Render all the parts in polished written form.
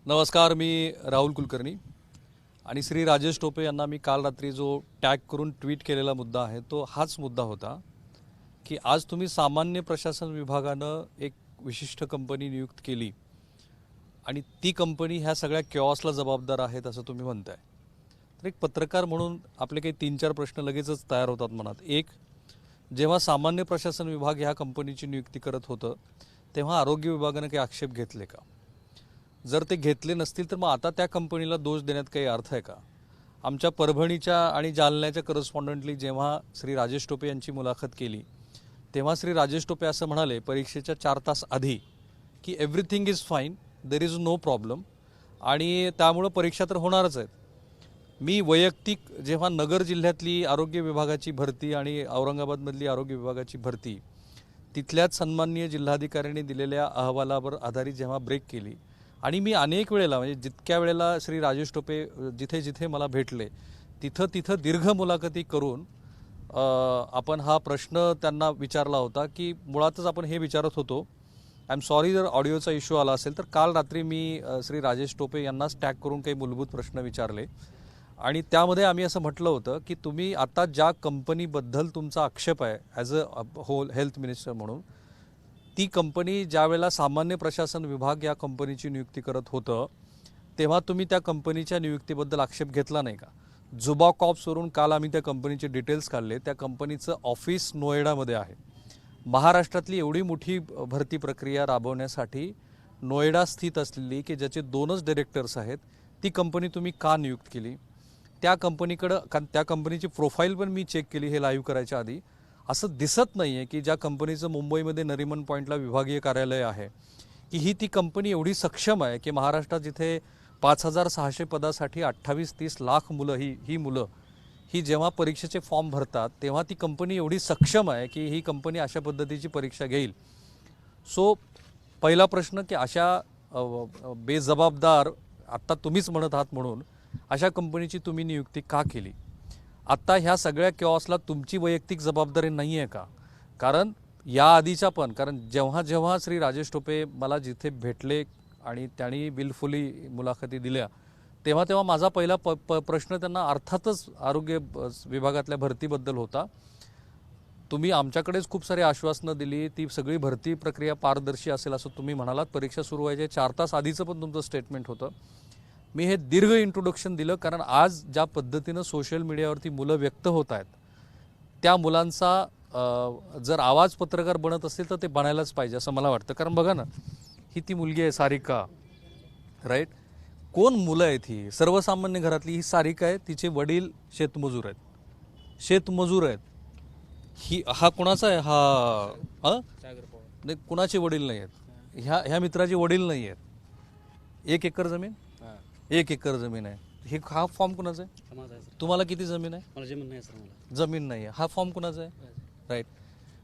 नमस्कार, मी राहुल कुलकर्णी आणि श्री राजेश टोपे यांना मी काल रात्री जो टॅग करून ट्विट केलेला मुद्दा आहे तो हाच मुद्दा होता की आज तुम्ही सामान्य प्रशासन विभागानं एक विशिष्ट कंपनी नियुक्त केली आणि ती कंपनी ह्या सगळ्या कॅओसला जबाबदार आहेत असं तुम्ही म्हणताय. तर एक पत्रकार म्हणून आपले काही 3-4 प्रश्न लगेचच तयार होतात मनात. एक, जेव्हा सामान्य प्रशासन विभाग ह्या कंपनीची नियुक्ती करत होतं तेव्हा आरोग्य विभागानं काही आक्षेप घेतले का? जर ते घेतले नसतील तर मग आता त्या कंपनीला दोष देण्यात काही अर्थ आहे का? आमच्या परभणीच्या आणि जालन्याच्या करस्पॉन्डंटली जेव्हा श्री राजेश टोपे यांची मुलाखत केली तेव्हा श्री राजेश टोपे असं म्हणाले परीक्षेच्या 4 तास आधी की everything is fine, there is no problem आणि त्यामुळं परीक्षा तर होणारच आहेत. मी वैयक्तिक जेव्हा नगर जिल्ह्यातली आरोग्य विभागाची भरती आणि औरंगाबादमधली आरोग्य विभागाची भरती तिथल्याच सन्माननीय जिल्हाधिकाऱ्यांनी दिलेल्या अहवालावर आधारित जेव्हा ब्रेक केली आणि मी अनेक वेळेला म्हणजे जितक्या वेळेला श्री राजेश टोपे जिथे जिथे मला भेटले तिथं तिथं दीर्घ मुलाखती करून आपण हा प्रश्न त्यांना विचारला होता की मुळातच आपण हे विचारत होतो. आय एम सॉरी जर ऑडिओचा इश्यू आला असेल तर काल रात्री मी श्री राजेश टोपे यांनाच टॅग करून काही मूलभूत प्रश्न विचारले आणि त्यामध्ये आम्ही असं म्हटलं होतं की तुम्ही आता ज्या कंपनीबद्दल तुमचा आक्षेप आहे as a whole health minister म्हणून, ती कंपनी ज्यावेळेला सामान्य प्रशासन विभाग या कंपनीची नियुक्ती करत होतं तेव्हा तुम्ही त्या कंपनीच्या नियुक्तीबद्दल आक्षेप घेतला नाही का? जुबा कॉप्सवरून काल आम्ही त्या कंपनीचे डिटेल्स काढले. त्या कंपनीचं ऑफिस नोएडामध्ये आहे. महाराष्ट्रातली एवढी मोठी भरती प्रक्रिया राबवण्यासाठी नोएडा स्थित असलेली की ज्याचे 2च डायरेक्टर्स आहेत ती कंपनी तुम्ही का नियुक्त केली? त्या कंपनीकडं त्या कंपनीची प्रोफाईल पण मी चेक केली हे लाईव्ह करायच्या आधी. असं दिसत नाही आहे की ज्या कंपनीचं मुंबईमध्ये नरिमन पॉईंटला विभागीय कार्यालय आहे की ही ती कंपनी एवढी सक्षम आहे की महाराष्ट्रात जिथे 5,600 पदासाठी 28-30 लाख मुलं ही मुलं ही जेव्हा परीक्षेचे फॉर्म भरतात तेव्हा ती कंपनी एवढी सक्षम आहे की ही कंपनी अशा पद्धतीची परीक्षा घेईल. सो पहिला प्रश्न की अशा बेजबाबदार आत्ता तुम्हीच म्हणत आहात म्हणून अशा कंपनीची तुम्ही नियुक्ती का केली? आत्ता ह्या सगळ्या कॅओसला तुमची वैयक्तिक जबाबदारी नाही आहे का? कारण या आधीच्या पण जेव्हा जेव्हा श्री राजेश टोपे मला जिथे भेटले आणि त्यांनी विलफुली मुलाखती दिल्या तेव्हा तेव्हा माझा पहिला प्रश्न त्यांना अर्थातच आरोग्य विभागातल्या भरतीबद्दल होता. तुम्ही आमच्याकडेच खूप सारी आश्वासनं दिली, ती सगळी भरती प्रक्रिया पारदर्शी असेल असं तुम्ही म्हणालात. परीक्षा सुरू व्हायच्या 4 तास आधीचं पण तुमचं स्टेटमेंट होतं. मी हे दीर्घ इंट्रोडक्शन दिलं कारण आज ज्या पद्धतीनं सोशल मीडियावरती मुलं व्यक्त होत आहेत त्या मुलांचा जर आवाज पत्रकार बनत असेल तर ते बनायलाच पाहिजे असं मला वाटतं. कारण बघा ना, ही ती मुलगी आहे सारिका, राईट? कोण मुलं आहेत ही? सर्वसामान्य घरातली ही सारिका आहे. तिचे वडील शेतमजूर आहेत. हा कोणाचा आहे? नाही, कुणाचे वडील नाही आहेत. ह्या मित्राचे वडील नाही आहेत. 1 एकर जमीन, 1 एकर जमीन आहे. हा फॉर्म कुणाचा आहे? तुम्हाला किती जमीन आहे? मला जमीन नाही सर. मला जमीन नाही आहे. हा फॉर्म कुणाचा आहे? राईट.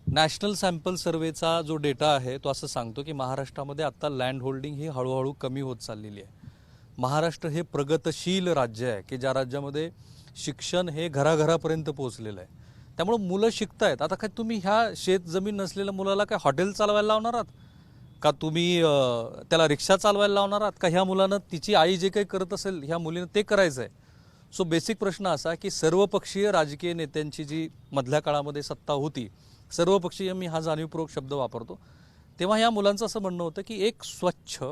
नॅशनल सॅम्पल सर्वेचा जो डेटा आहे तो असं सांगतो की महाराष्ट्रामध्ये आता लँड होल्डिंग ही हळूहळू कमी होत चाललेली आहे. महाराष्ट्र हे प्रगतशील राज्य आहे की ज्या राज्यामध्ये शिक्षण हे घराघरापर्यंत पोहोचलेलं आहे. त्यामुळं मुलं शिकत आहेत. आता काय तुम्ही ह्या शेत जमीन नसलेल्या मुलाला काय हॉटेल चालवायला लावणार आहात का? तुम्ही त्याला रिक्षा चालवायला लावणार आहात का? ह्या मुलानं तिची आई जे काही करत असेल ह्या मुलीनं ते करायचं आहे. सो बेसिक प्रश्न असा की सर्वपक्षीय राजकीय नेत्यांची जी मधल्या काळामध्ये सत्ता होती, सर्वपक्षीय, मी हा जाणीवपूर्वक शब्द वापरतो, तेव्हा ह्या मुलांचं असं म्हणणं होतं की एक स्वच्छ,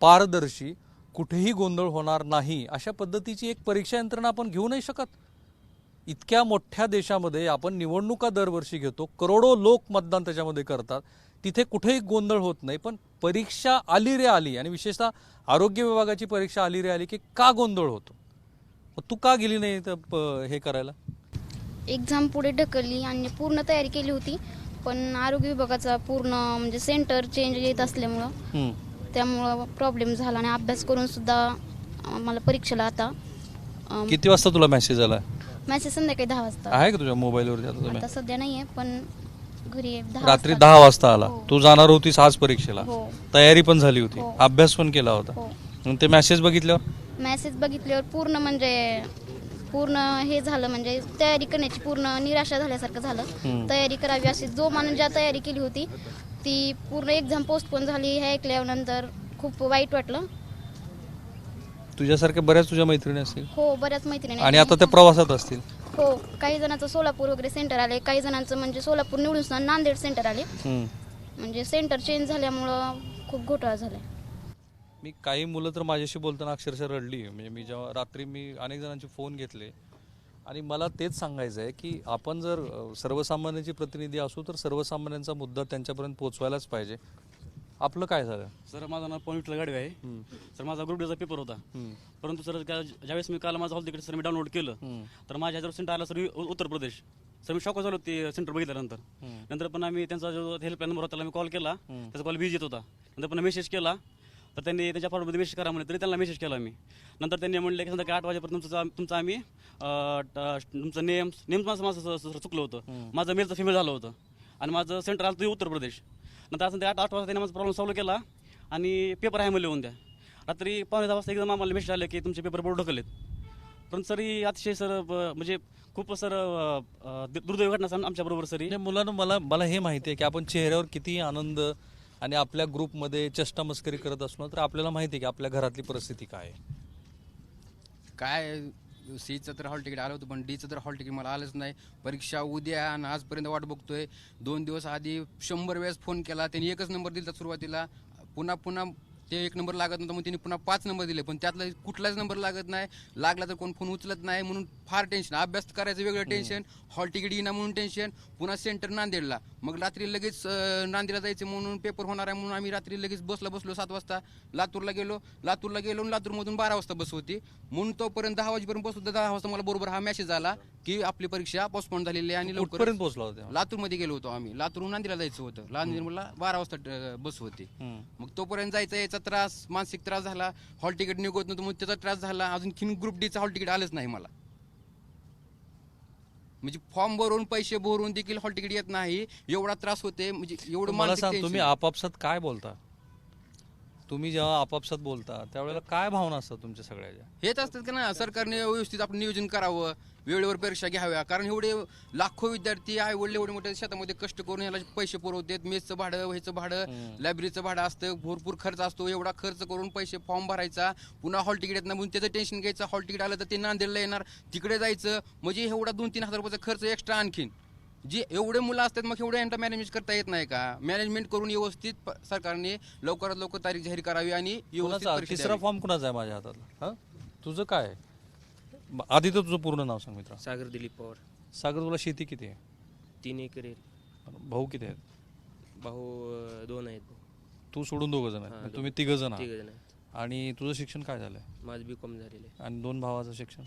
पारदर्शी, कुठेही गोंधळ होणार नाही अशा पद्धतीची एक परीक्षा यंत्रणा आपण घेऊ नाही शकत. इतक्या मोठ्या देशामध्ये आपण निवडणुका दरवर्षी घेतो, करोडो लोक मतदान त्याच्यामध्ये करतात, तिथे कुठेही गोंधळ होत नाही. पण परीक्षा आली रे आली आणि विशेषतः आरोग्य विभागाची परीक्षा आली रे आली की का गोंधळ होतो? तू का गेली नाही हे करायला? एक्झाम पुढे ढकलली आणि पूर्ण तयारी केली होती पण आरोग्य विभागाचा पूर्ण म्हणजे सेंटर चेंज येत असल्यामुळं त्यामुळं प्रॉब्लेम झाला आणि अभ्यास करून सुद्धा मला परीक्षेला आता किती वाजता तुला मेसेज आला? मेसेज संध्याकाळी 10 वाजता आहे का तुझ्या मोबाईलवर? आता सध्या नाही आहे पण घरी रात्री 10 वाजता आला. तू जाणार होतीस आज परीक्षेला, हो. तयारी पण झाली होती, हो. अभ्यास पण केला होता. हो. ते मेसेज बघितल्यावर पूर्ण म्हणजे पूर्ण हे झालं, म्हणजे तयारी करण्याची पूर्ण निराशा झाल्यासारखं झालं. तयारी करावी अशी जो माणूस ज्या तयारी केली होती ती पूर्ण एक्झाम पोस्टपोन झाली हे ऐकल्यानंतर खूप वाईट वाटलं. तुझ्यासारख्या बऱ्याच तुझ्या मैत्रिणी असतील हो बऱ्याच मैत्रिणी आणि आता त्या प्रवासात असतील. हो काही जणांचं सोलापूर वगैरे सेंटर आले, काही जणांचं म्हणजे सोलापूर निवडून सुद्धा नांदेड सेंटर आले. म्हणजे सेंटर चेंज झाल्यामुळं खूप घोटाळा झालाय. मी काही मुलं तर माझ्याशी बोलताना अक्षरशः रडली. म्हणजे मी जेव्हा रात्री मी अनेक जणांचे फोन घेतले आणि मला तेच सांगायचं आहे की आपण जर सर्वसामान्यांचे प्रतिनिधी असू तर सर्वसामान्यांचा मुद्दा त्यांच्यापर्यंत पोहोचवायलाच पाहिजे. आपलं काय झालं? सर माझं नाव पवन विठ्ठल गाडवे आहे. सर माझा ग्रुप डीचा पेपर होता, परंतु सर ज्यावेळेस मी काल माझं हॉल तिकीट सर मी डाउनलोड केलं तर माझ्या ह्याच्यावर सेंटर आला सर उत्तर प्रदेश. सर मी शॉक झालो ते सेंटर बघितल्यानंतर. नंतर पण आम्ही त्यांचा जो हेल्पलाईन नंबर होता त्याला मी कॉल केला, त्याचा कॉल बिझी येत होता. नंतर पण मेसेज केला तर त्यांनी त्यांच्या फॉर्ममध्ये मेसेज करा म्हणे, तरी त्यांना मेसेज केला मी. नंतर त्यांनी म्हणले की संध्याकाळी 8 वाजेपर्यंत तुमचं आम्ही तुमचं नेम माझं चुकलं होतं. माझं मेलचं फिमेल झालं होतं आणि माझं सेंटर आलं उत्तर प्रदेश. नंतर संध्याकाळी 8 वाजता त्यांनी माझा प्रॉब्लेम सॉल्व्ह केला आणि पेपर आहे मला लिहून द्या. रात्री 5:15 वाजता एकदम आम्हाला मेसेज आले की तुमचे पेपर बोर्ड ढकललेत. पण सर ही अतिशय सर म्हणजे खूप सर दुर्दैवी घटना आमच्याबरोबर सर. मुलांना मला हे माहिती आहे की आपण चेहऱ्यावर किती आनंद आणि आपल्या ग्रुपमध्ये चेष्टा मस्करी करत असलो तर आपल्याला माहिती आहे की आपल्या घरातली परिस्थिती काय आहे. काय सीचं तर हॉल तिकीट आलं होतं पण डीचं तर हॉल तिकीट मला आलंच नाही. परीक्षा उद्या आणि आजपर्यंत वाट बघतोय. 2 दिवस आधी 100 वेळेस फोन केला, त्यांनी एकच नंबर दिला सुरुवातीला. पुन्हा ते 1 नंबर लागत नव्हता मग त्यांनी पुन्हा 5 नंबर दिले, पण त्यातला कुठलाच नंबर लागत नाही. लागला तर कोण फोन उचलत नाही म्हणून फार टेन्शन. अभ्यास करायचं वेगळं टेन्शन, हॉल तिकीट येईना म्हणून टेन्शन. पुन्हा सेंटर नांदेडला, मग रात्री लगेच नांदेडला जायचं म्हणून पेपर होणार आहे म्हणून आम्ही रात्री लगेच बसलो 7 वाजता लातूरला गेलो आणि लातूरमधून 12 वाजता बस होती म्हणून तोपर्यंत 10 वाजेपर्यंत बसलो. 10 वाजता मला बरोबर हा मेसेज आला की आपली परीक्षा पोस्टपोन झालेली आहे आणि कुठपर्यंत पोहोचला होता? लातूरमध्ये गेलो होतो आम्ही. लातूरून नांदेडला जायचं होतं. नांदेडला 12 वाजता बस होती. मग तोपर्यंत जायचा याचा त्रास, मानसिक त्रास झाला. हॉल तिकीट निघत नव्हतं मग त्याचा त्रास झाला. अजून ग्रुप डीचा हॉल तिकीट आलंच नाही मला. म्हणजे फॉर्म भरून पैसे भरून देखील हॉल तिकीट येत नाही, एवढा त्रास होते. म्हणजे एवढं मला मानसिक सांग, tension. तुम्ही आपापसात काय बोलता? तुम्ही जेव्हा आपापसात बोलता त्यावेळेला काय भावना असतात तुमच्या सगळ्याच्या? हेच असतात का ना, सरकारने व्यवस्थित आपण नियोजन करावं, वेळेवर परीक्षा घ्याव्या. कारण एवढे लाखो विद्यार्थी आई वडील एवढे मोठ्या शेतामध्ये कष्ट करून याला पैसे पुरवतात. मेसचं भाडं, ह्याचं भाडं, लायब्ररीचं भाडं असतं, भरपूर खर्च असतो. एवढा खर्च करून पैसे फॉर्म भरायचा, पुन्हा हॉल तिकीट येत नाही म्हणून त्याचं टेन्शन घ्यायचं. हॉल तिकीट आलं तर ते नांदेडला येणार, तिकडे जायचं, म्हणजे एवढा 2-3 हजार रुपयाचा खर्च एक्स्ट्रा आणखीन. जे एवढे मुलं असतात मग एवढे यांना मॅनेज करता येत नाही का? मॅनेजमेंट करून व्यवस्थित सरकारने लवकरात लवकर तारीख जाहीर करावी आणि व्यवस्थित कोणाचा परीक्षा तिसरा द्यावी. फॉर्म कुणाचा आहे माझ्या हातात? तुझं काय आहे? आधी तर तुझं पूर्ण नाव सांग मित्रा. सागर दिलीप पवार. सागर, तुला शेती किती आहे? 3 एकर आहे. भाऊ किती आहेत? भाऊ 2 आहेत. तू सोडून 2 जण आहेत, हां, म्हणजे तुम्ही 3 जण आहात. 3 जण आहेत. आणि तुझं शिक्षण काय झालंय? माझं B.Com झालेलं आहे. आणि 2 भावाचं शिक्षण?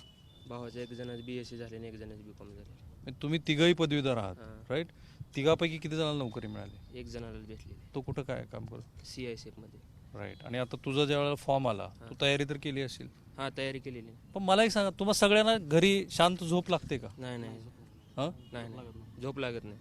भावाचं 1 जणाचं BSc झाले आणि 1 जणाचं B.Com झाले. म्हणजे तुम्ही तिघही पदवीधर आहात, हां. राईट? तिघापैकी किती जणांना नोकरी मिळाली? 1 जणाला भेटलेली. तो कुठं काय काम करतो? CISF मध्ये. राईट. आणि आता तुझा ज्या वेळेला फॉर्म आला तू तयारी तर केली असेल, हां, तयारी केलेली. पण मला एक सांगा, तुम्हाला सगळ्यांना घरी शांत झोप लागते का? नाही हां, झोप लागत नाही.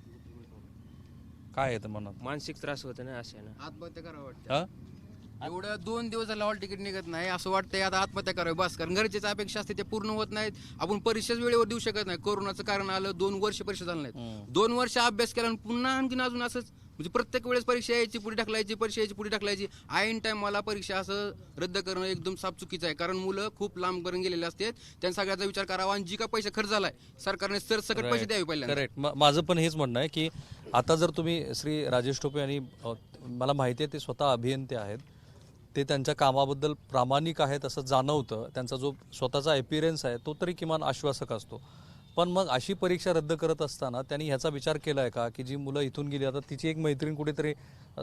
काय येतं मनात? मानसिक त्रास होतो ना अशा ना. आत्महत्या करावं वाटतं. हां, एवढं 2 दिवस झाला हॉल तिकीट निघत नाही, असं वाटतंय आता आत्महत्या करावी बस. कारण गरजेच्या अपेक्षा असते ते पूर्ण होत नाहीत. आपण परीक्षाच वेळेवर देऊ शकत नाही. कोरोनाचं कारण आलं, 2 वर्ष परीक्षा झाल्या नाहीत. 2 वर्ष अभ्यास केला आणि पुन्हा आणखीन अजून असंच. म्हणजे प्रत्येक वेळेस परीक्षा यायची पुढे ढकलायची, परीक्षा यायची पुढे ढकलायची. ऐन टाइम मला परीक्षा असं रद्द करणं एकदम साफ चुकीचं आहे. कारण मुलं खूप लांबपर्यंत गेलेले असतात, त्यांना सगळ्याचा विचार करावा आणि जी का पैसा खर्च झालाय सरकारने सरसकट पैसे द्यावे पहिल्यांदा. करेक्ट. माझं पण हेच म्हणणं आहे की आता जर तुम्ही श्री राजेश टोपे आणि मला माहिती आहे ते स्वतः अभियंते आहेत, ते त्यांच्या कामाबद्दल प्रामाणिक आहेत असं जाणवतं. त्यांचा जो स्वतःचा अपिअरन्स आहे तो तरी किमान आश्वासक असतो. पण मग अशी परीक्षा रद्द करत असताना त्यांनी ह्याचा विचार केला आहे का की जी मुलं इथून गेली, आता तिची एक मैत्रीण कुठेतरी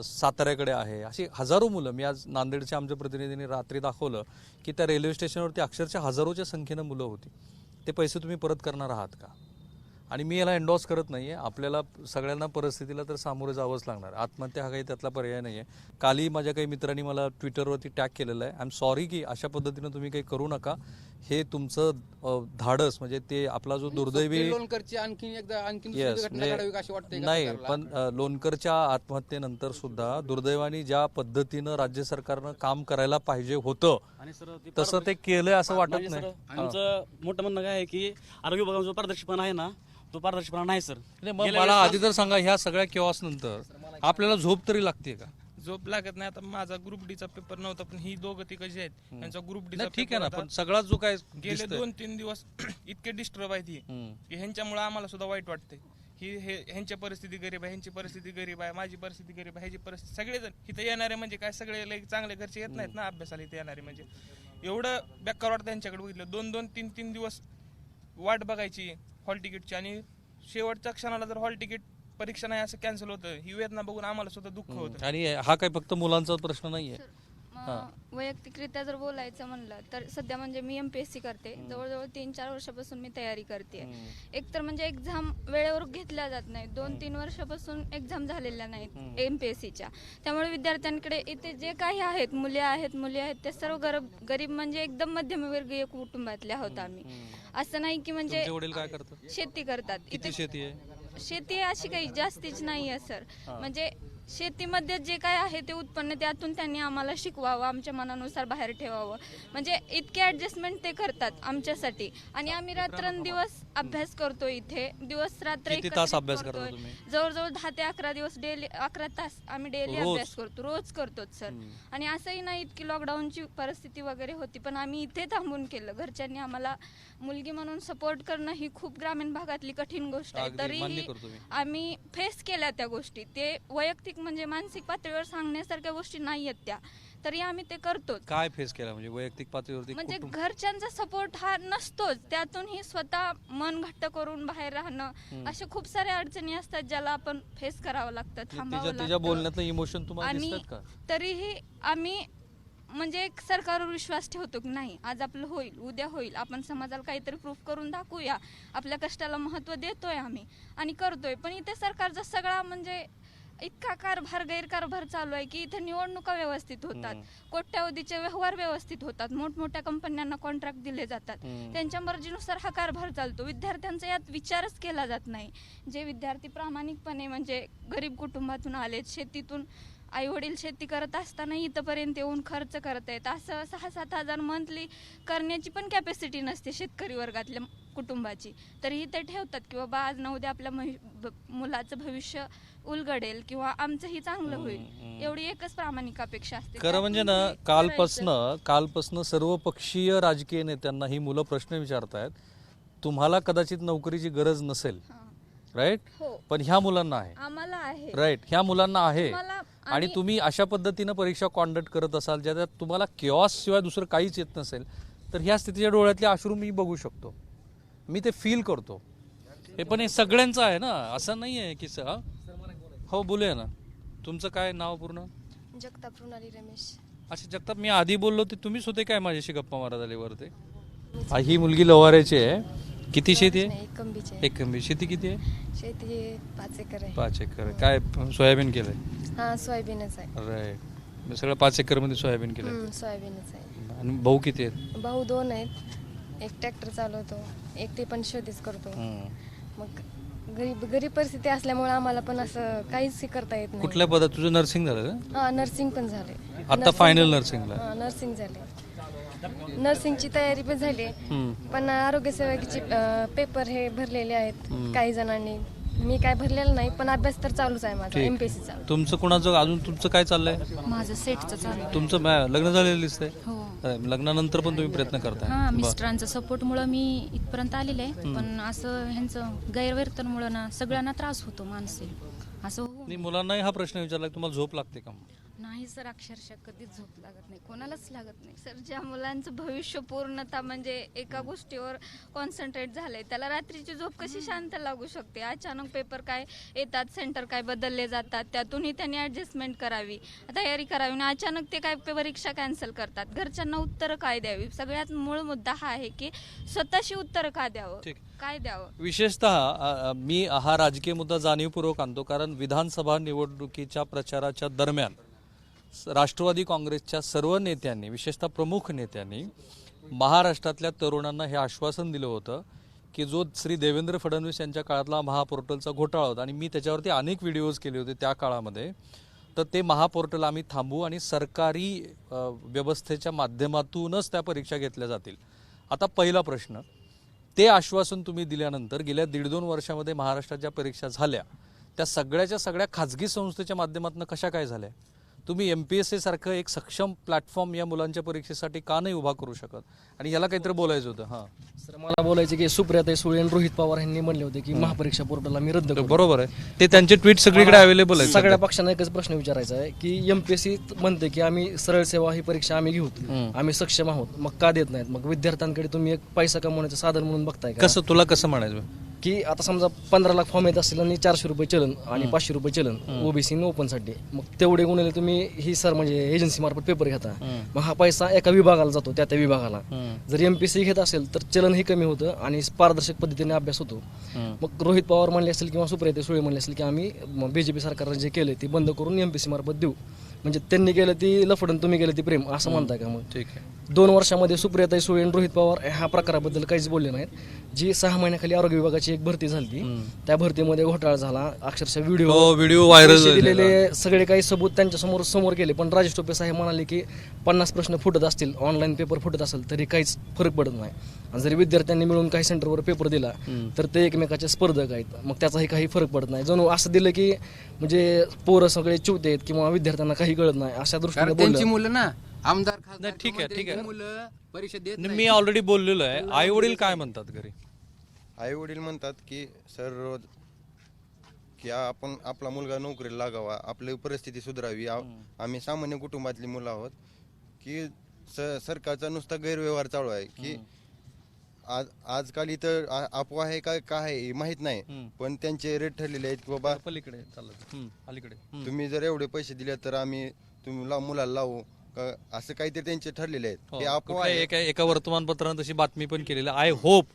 साताऱ्याकडे आहे, अशी हजारो मुलं, मी आज नांदेडच्या आमच्या प्रतिनिधींनी रात्री दाखवलं की त्या रेल्वे स्टेशनवरती अक्षरशः हजारोच्या संख्येनं मुलं होती. ते पैसे तुम्ही परत करणार आहात का? आणि मी याला एन्डॉर्स करत नाही आहे. आपल्याला सगळ्यांना परिस्थितीला तर सामोरे जावंच लागणार. आत्महत्या हा काही त्यातला पर्याय नाही आहे. कालही माझ्या काही मित्रांनी मला ट्विटरवरती टॅग केलेलं आहे. आय एम सॉरी की अशा पद्धतीनं तुम्ही काही करू नका. हे तुमचं धाडस, म्हणजे ते आपला जो दुर्दैवी लोणकरची आणखीन Yes, घटना घडावी अशी वाटते नाही, पण लोणकरच्या आत्महत्येनंतर सुद्धा दुर्दैवाने ज्या पद्धतीनं राज्य सरकारनं काम करायला पाहिजे होतं आणि सर तसं ते केलंय असं वाटत म्हणजे नाही. सर आमचं मोठं म्हणणं काय आहे की आरोग्य विभागाचा जो पारदर्शकपणा आहे ना, तो पारदर्शकपणा नाही सर. नाही, मग मला आधी तर सांगा, ह्या सगळ्या केऑस नंतर आपल्याला झोप तरी लागते का? झोप लागत नाही. आता माझा ग्रुप डीचा पेपर नव्हता, पण ही दोघं ती कशी आहेत, त्यांचा ग्रुप डीचा नाही, ठीक आहे ना, पेपर पण सगळा जो काय गेले दिसतंय. 2-3 दिवस इतके डिस्टर्ब आहेत ही की ह्यांच्यामुळे आम्हाला सुद्धा वाईट वाटतंय. ह्यांची परिस्थिती गरीब आहे, ह्यांची परिस्थिती गरीब आहे, माझी परिस्थिती गरीब आहे, ह्याची परिस्थिती, सगळेजण इथं येणारे म्हणजे काय सगळे लय चांगले घरचे येत नाहीत ना अभ्यासाला इथे येणारे. म्हणजे एवढं बेकार वाटतं त्यांच्याकडे बघितलं. 2-2, 3-3 दिवस वाट बघायची हॉल तिकीटची, आणि शेवटच्या क्षणाला जर हॉल तिकीट परीक्षा नाही असं कॅन्सल होतं, ही वेदना बघून आम्हाला सुद्धा दुःख होतं. आणि हा काय फक्त मुलांचा प्रश्न नाहीये. वैयक्तिकरित्या जर बोलायचं म्हणलं तर सध्या म्हणजे मी MPSC करते. जवळजवळ 3-4 वर्षापासून मी तयारी करते. एकतर म्हणजे एक्झाम वेळेवर घेतल्या जात नाही. 2-3 वर्षापासून एक्झाम झालेल्या नाहीत MPSCच्या. त्यामुळे विद्यार्थ्यांकडे इथे जे काही आहेत, मुली आहेत, ते सर्व गरीब म्हणजे एकदम मध्यमवर्गीय कुटुंबातले आहोत आम्ही. असं नाही की म्हणजे तुमचे वडील काय करतात? शेती करतात. किती शेती आहे? शेती अशी काही जास्तीच नाही आहे सर. म्हणजे शेतीमध्ये जे काय आहे ते उत्पन्न त्यातून त्यांनी आम्हाला शिकवावं, आमच्या मनानुसार बाहेर ठेवावं. म्हणजे इतके ऍडजस्टमेंट ते करतात आमच्यासाठी. आणि आम्ही रात्रंदिवस अभ्यास करतो इथे, दिवस रात्र किती तास अभ्यास करता तुम्ही? जवळजवळ 10 ते 11 दिवस डेली 11 तास आम्ही डेली रोज? अभ्यास करतो, रोज करतोच सर. आणि असंही नाही की लॉकडाऊनची परिस्थिती वगैरे होती, पण आम्ही इथे थांबून केलं. घरच्यांनी आम्हाला मुलगी म्हणून सपोर्ट करणं ही खूप ग्रामीण भागातली कठीण गोष्ट आहे. अगदी मान्य तरीही करतो मी. आम्ही फेस केल्या त्या गोष्टी. ते वैयक्तिक म्हणजे मानसिक पातळीवर सांगण्यासारख्या गोष्टी नाही आहेत त्या, तरी आम्ही ते करतोच. काय फेस केला म्हणजे वैयक्तिक पातळीवरती? म्हणजे कुटुंब- घरच्यांचा सपोर्ट हा नसतोच, त्यातूनही स्वतः मन घट्ट करून बाहेर राहणं, अशा खूप साऱ्या अडचणी असतात ज्याला आपण फेस करावं लागतं, थांबावं तिच्या लागतं. बोलण्यातलं इमोशन तुम्हाला आणि दिसतात का? तरीही आम्ही म्हणजे एक सरकारवर विश्वास ठेवतो की नाही, आज आपलं होईल, उद्या होईल, आपण समाजाला काहीतरी प्रूफ करून दाखवूया, आपल्या कष्टाला महत्व देतोय आम्ही आणि करतोय. पण इथे सरकारचा सगळा म्हणजे इतका गैरकारभार चालू आहे की इथे निवडणुका व्यवस्थित होतात, कोट्यावधीचे व्यवहार व्यवस्थित होतात, मोठमोठ्या कंपन्यांना कॉन्ट्रॅक्ट दिले जातात, त्यांच्या मर्जीनुसार हा कारभार चालतो. विद्यार्थ्यांचा यात विचारच केला जात नाही. जे विद्यार्थी प्रामाणिकपणे म्हणजे गरीब कुटुंबातून आलेत, शेतीतून आई वडील शेती करत असताना इथपर्यंत येऊन खर्च करत आहेत, असं 6-7 हजार मंथली करण्याची पण कॅपॅसिटी नसते शेतकरी वर्गातल्या कुटुंबाची, तरीही ते ठेवतात की बाबा आज ना उद्या आपल्या मुलाचं भविष्य उलगडेल किंवा आमचंही चांगलं होईल, एवढी एकच प्रामाणिक अपेक्षा असते. खरं म्हणजे ना, कालपासनं सर्वपक्षीय राजकीय नेत्यांना ही मुलं प्रश्न विचारतायत. तुम्हाला कदाचित नोकरीची गरज नसेल, राईट, हो. पण ह्या मुलांना आहे. आम्हाला आहे, राईट, ह्या मुलांना आहे. तुम्हाला- आणि तुम्ही अशा पद्धतीनं परीक्षा कॉन्डक्ट करत असाल ज्यात तुम्हाला किऑस शिवाय दुसरं काहीच येत नसेल, तर ह्या स्थितीच्या डोळ्यातले अश्रू मी बघू शकतो, मी ते फील करतो. हे पण हे सगळ्यांचं आहे ना, असं नाही आहे की हो बोलूया ना. तुमचं काय नाव पूर्ण? जगताप रुणाली रमेश. अच्छा जगताप, मी आधी बोललो ते तुम्हीच होते काय माझ्याशी गप्पा मारत आले वरते? ही मुलगी लवाऱ्याची आहे. किती शेती आहे? एक कंबी. शेती किती आहे? शेती 5 एकर आहे. 5 एकर. काय सोयाबीन केलंय? हा, सोयाबीनच आहे. राईट, सगळं 5 एकर मध्ये सोयाबीन केलंय. सोयाबीनच आहे. आणि भाऊ किती आहेत? भाऊ 2 आहेत. एक ट्रॅक्टर चालवतो, एक ते पण शेतीच करतो. मग गरीब परिस्थिती असल्यामुळे आम्हाला पण असं काहीच करता येत नाही. कुठल्या पदात? तुझं नर्सिंग झालं का? हा, नर्सिंग पण झाले. आता फायनल नर्सिंगला? हा, नर्सिंग झाले. नर्सिंगची तयारी पण झाली, पण आरोग्य सेवकाचे पेपर हे भरलेले आहेत काही जणांनी. मी काय भरलेलं नाही, पण अभ्यास तर चालूच आहे माझा MPSC चा. तुमचं कुणाचं अजून तुमचं काय चाललंय? माझं सेटचं चालू आहे. तुमचं लग्न झालेलं दिसतंय? हो. लग्नानंतर पण तुम्ही प्रयत्न करताय? हा, मिस्टरांच्या सपोर्टमुळे मी इथपर्यंत आलेले आहे, पण असं ह्यांचं गैरवर्तनमुळे ना सगळ्यांना त्रास होतो मानसिक. असं मी मुलांनाही हा प्रश्न विचारला, तुम्हाला झोप लागते का? नाही सर, अक्षरशः कधीच झोप लागत नाही, कोणालाच लागत नाही सर. ज्या मुलांचं भविष्य पूर्णतः म्हणजे एका गोष्टीवर कॉन्सन्ट्रेट झालंय, त्याला रात्रीची झोप कशी शांत लागू शकते? अचानक पेपर काय येतात, सेंटर काय बदलले जातात, त्यातूनही त्यांनी ऍडजस्टमेंट करावी, तयारी करावी, आणि अचानक ते काय परीक्षा कॅन्सल करतात. घरच्यांना उत्तरं काय द्यावी? सगळ्यात मूळ मुद्दा हा आहे की स्वतःशी उत्तर का द्यावं, काय द्यावं. विशेषतः मी हा राजकीय मुद्दा जाणीवपूर्वक आणतो, कारण विधानसभा निवडणुकीच्या प्रचाराच्या दरम्यान राष्ट्रवादी काँग्रेसच्या सर्व नेत्यांनी, विशेषतः प्रमुख नेत्यांनी महाराष्ट्रातल्या तरुणांना हे आश्वासन दिलं होतं की जो श्री देवेंद्र फडणवीस यांच्या काळातला महापोर्टलचा घोटाळा होता, आणि मी त्याच्यावरती अनेक व्हिडिओज केले होते त्या काळामध्ये, तर ते महापोर्टल आम्ही थांबवू आणि सरकारी व्यवस्थेच्या माध्यमातूनच त्या परीक्षा घेतल्या जातील. आता पहिला प्रश्न, ते आश्वासन तुम्ही दिल्यानंतर गेल्या 1.5-2 वर्षामध्ये महाराष्ट्रात ज्या परीक्षा झाल्या त्या सगळ्या खाजगी संस्थेच्या माध्यमातून कशा काय झाल्या? तुम्ही MPSC सारखं एक सक्षम प्लॅटफॉर्म या मुलांच्या परीक्षेसाठी का नाही उभा करू शकत? आणि याला काहीतरी बोलायचं होतं. हां, सर मला बोलायचं की सुप्रियाताई सुळे आणि रोहित पवार यांनी म्हणले होते की महापरीक्षा पोर्टलला मी रद्द करू. बरोबर आहे. ते त्यांचे ट्विट सगळीकडे अवेलेबल आहेत. सगळ्या पक्षांना एकच प्रश्न विचारायचा आहे की MPSC म्हणते की आम्ही सरळ सेवा ही परीक्षा आम्ही घेऊ, आम्ही सक्षम आहोत, मग का देत नाहीत? मग विद्यार्थ्यांकडे तुम्ही एक पैसा कमवण्याचं साधन म्हणून बघताय का? कसं तुला कसं म्हणायचं की आता समजा 15 लाख फॉर्म येत असतील आणि 400 रुपये चलन आणि 500 रुपये चलन ओबीसी आणि ओपन साठी, मग तेवढे गुन्हे तुम्ही ही सर म्हणजे एजन्सी मार्फत पेपर घेता, मग हा पैसा एका विभागाला जातो, त्या विभागाला. जर MPSC घेत असेल तर चलन ही कमी होतं आणि पारदर्शक पद्धतीने अभ्यास होतो. मग रोहित पवार म्हणले असेल किंवा सुप्रियाताई सुळे म्हणले असेल की आम्ही BJP सरकारने जे केले ते बंद करून MPSC मार्फत देऊ, म्हणजे त्यांनी केलं ती लफडून तुम्ही केलं ती प्रेम, असं म्हणताय का? मग ठीक आहे. 2 वर्षामध्ये सुप्रियाताई सुळे आणि रोहित पवार ह्या प्रकाराबद्दल काहीच बोलले नाहीत. जी 6 महिन्याखाली आरोग्य विभागाची एक भरती झाली, त्या भरतीमध्ये घोटाळा झाला, अक्षरशः व्हिडिओ व्हायरल दिलेले सगळे काही सबूत त्यांच्या समोर केले. पण राजेश टोपे साहेब म्हणाले की 50 प्रश्न फुटत असतील, ऑनलाईन पेपर फुटत असेल तरी काहीच फरक पडत नाही. आणि जरी विद्यार्थ्यांनी मिळून काही सेंटरवर पेपर दिला तर ते एकमेकाचे स्पर्धक आहेत, मग त्याचाही काही फरक पडत नाही. जणू असं दिलं की म्हणजे पोरं सगळे चिवते आहेत किंवा विद्यार्थ्यांना काही कळत नाही अशा दृष्टीने कारण त्यांची बोललं. मुलं ना आमदार खासदार नाही, ठीक आहे, किंवा ठीक आहे. त्यांची मुलं परीक्षा देत मी नाहीत. ऑलरेडी बोललेलो आहे. आई वडील काय म्हणतात घरी? आई वडील म्हणतात की सर रोज की आपण आपला मुलगा नोकरीला लागावा, आपली परिस्थिती सुधारावी. आम्ही सामान्य कुटुंबातली मुलं आहोत की सरकारचा नुसता गैरव्यवहार चालू आहे की आजकाल इथं अफवा आहे काय आहे माहित नाही, पण त्यांचे रेट ठरलेले आहेत की बाबा पलीकडे चालत अलीकडे तुम्ही जर एवढे पैसे दिले तर आम्ही तुम्ही मुलाला लावू का, असं काहीतरी त्यांचे ठरलेले आहेत. हे अफवा आहे. एका वर्तमानपत्रानं तशी बातमी पण केलेली. आय होप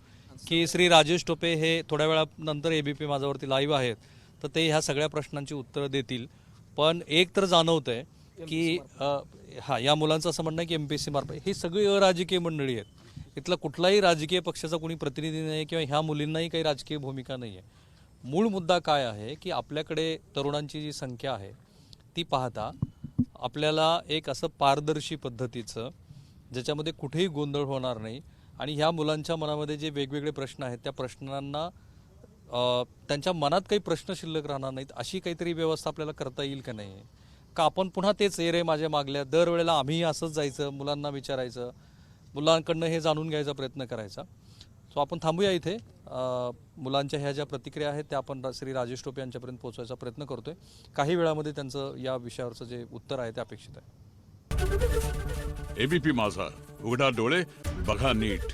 की श्री राजेश टोपे हे थोड्या वेळानंतर ABP माझ्यावरती लाईव्ह आहेत, तर ते ह्या सगळ्या प्रश्नांची उत्तरं देतील. पण एक तर जाणवतंय की या मुलांचं असं म्हणणं आहे की MPSC मार्फत ही सगळी अराजकीय मंडळी आहेत. इथला कुठलाही राजकीय पक्षाचा कोणी प्रतिनिधी नाही किंवा ह्या मुलींनाही काही राजकीय भूमिका नाही आहे. मूळ मुद्दा काय आहे की आपल्याकडे तरुणांची जी संख्या आहे ती पाहता आपल्याला एक असं पारदर्शी पद्धतीचं ज्याच्यामध्ये कुठेही गोंधळ होणार नाही आणि ह्या मुलांच्या मनामध्ये जे वेगवेगळे प्रश्न आहेत त्या प्रश्नांना त्यांच्या मनात काही प्रश्न शिल्लक राहणार नाहीत अशी काहीतरी व्यवस्था आपल्याला करता येईल का नाही? का आपण पुन्हा तेच रे माझ्या मागल्या दरवेळेला आम्ही असंच जायचं, मुलांना विचारायचं, मुलांकडनं हे जाणून घ्यायचा प्रयत्न करायचा? सो आपण थांबूया इथे. मुलांच्या ह्या ज्या प्रतिक्रिया आहेत त्या आपण श्री राजेश टोपे यांच्यापर्यंत पोहोचवायचा प्रयत्न करतोय. काही वेळामध्ये त्यांचं या विषयावरचं जे उत्तर आहे ते अपेक्षित आहे. ABP माझा, उघडा डोळे बघा नीट.